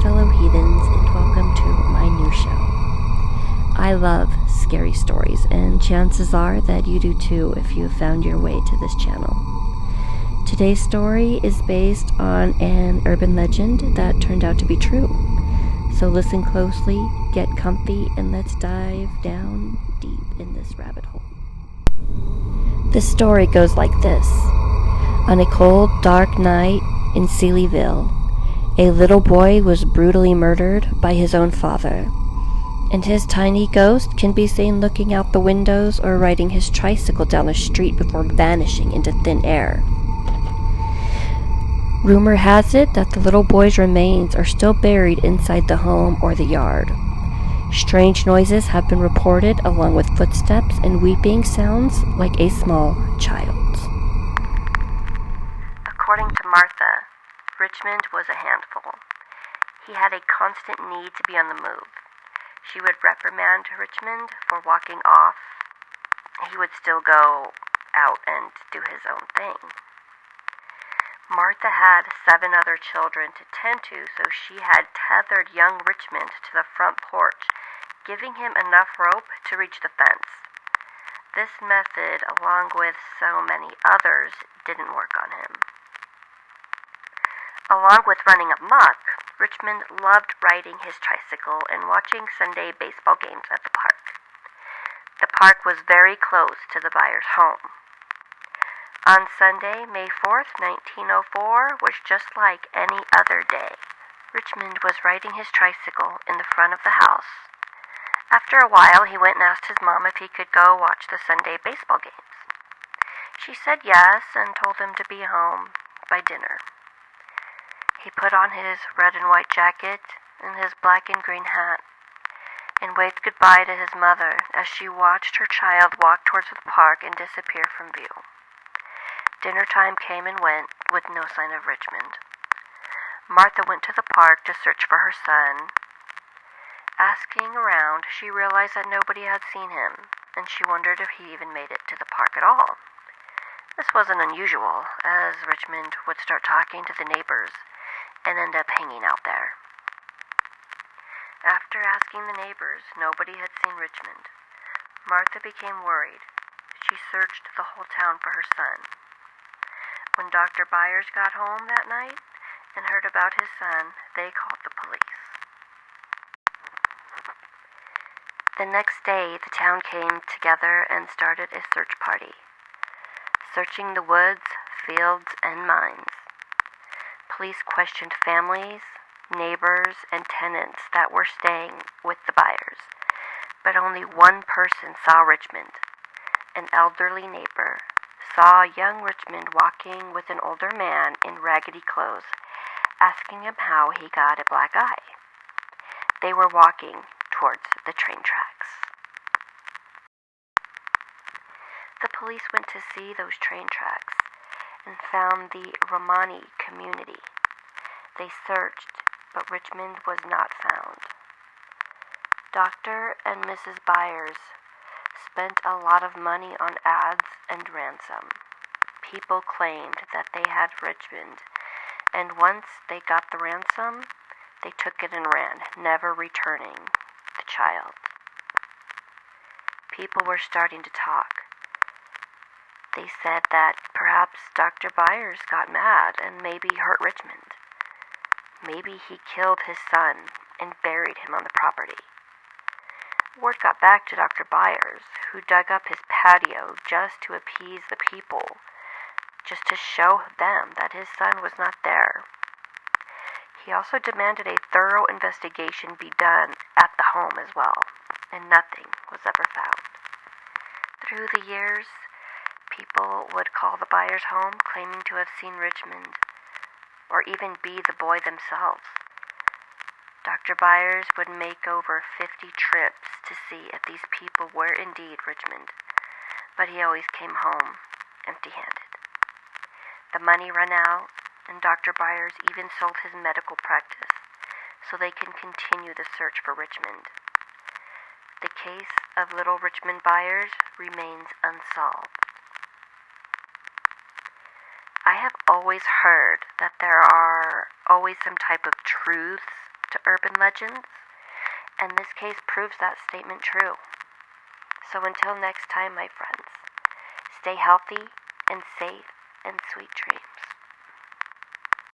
fellow heathens, and welcome to my new show. I love scary stories, and chances are that you do too if you have found your way to this channel. Today's story is based on an urban legend that turned out to be true. So listen closely, get comfy, and let's dive down deep in this rabbit hole. This story goes like this. On a cold, dark night in Seelyville, a little boy was brutally murdered by his own father, and his tiny ghost can be seen looking out the windows or riding his tricycle down the street before vanishing into thin air. Rumor has it that the little boy's remains are still buried inside the home or the yard. Strange noises have been reported, along with footsteps and weeping sounds like a small child. According to Martha, Richmond was a handful. He had a constant need to be on the move. She would reprimand Richmond for walking off. He would still go out and do his own thing. Martha had 7 other children to tend to, so she had tethered young Richmond to the front porch, giving him enough rope to reach the fence. This method, along with so many others, didn't work on him. Along with running amok, Richmond loved riding his tricycle and watching Sunday baseball games at the park. The park was very close to the Byers' home. On Sunday, May 4th, 1904, was just like any other day. Richmond was riding his tricycle in the front of the house. After a while, he went and asked his mom if he could go watch the Sunday baseball games. She said yes and told him to be home by dinner. He put on his red and white jacket and his black and green hat and waved goodbye to his mother as she watched her child walk towards the park and disappear from view. Dinner time came and went with no sign of Richmond. Martha went to the park to search for her son. Asking around, she realized that nobody had seen him, and she wondered if he even made it to the park at all. This wasn't unusual, as Richmond would start talking to the neighbors and end up hanging out there. After asking the neighbors, nobody had seen Richmond. Martha became worried. She searched the whole town for her son. When Dr. Byers got home that night and heard about his son, they called the police. The next day, the town came together and started a search party, searching the woods, fields, and mines. Police questioned families, neighbors, and tenants that were staying with the Byers, but only one person saw Richmond. An elderly neighbor saw young Richmond walking with an older man in raggedy clothes, asking him how he got a black eye. They were walking towards the train tracks. The police went to see those train tracks and found the Romani community. They searched, but Richmond was not found. Dr. and Mrs. Byers spent a lot of money on ads and ransom. People claimed that they had Richmond, and once they got the ransom, they took it and ran, never returning the child. People were starting to talk. They said that perhaps Dr. Byers got mad and maybe hurt Richmond. Maybe he killed his son and buried him on the property. Word got back to Dr. Byers, who dug up his patio just to appease the people, just to show them that his son was not there. He also demanded a thorough investigation be done at the home as well, and nothing was ever found. Through the years, people would call the Byers home claiming to have seen Richmond, or even be the boy themselves. Dr. Byers would make over 50 trips to see if these people were indeed Richmond, but he always came home empty-handed. The money ran out, and Dr. Byers even sold his medical practice so they can continue the search for Richmond. The case of little Richmond Byers remains unsolved. I have always heard that there are always some type of truths to urban legends, and this case proves that statement true. So until next time, my friends, stay healthy and safe and sweet dreams.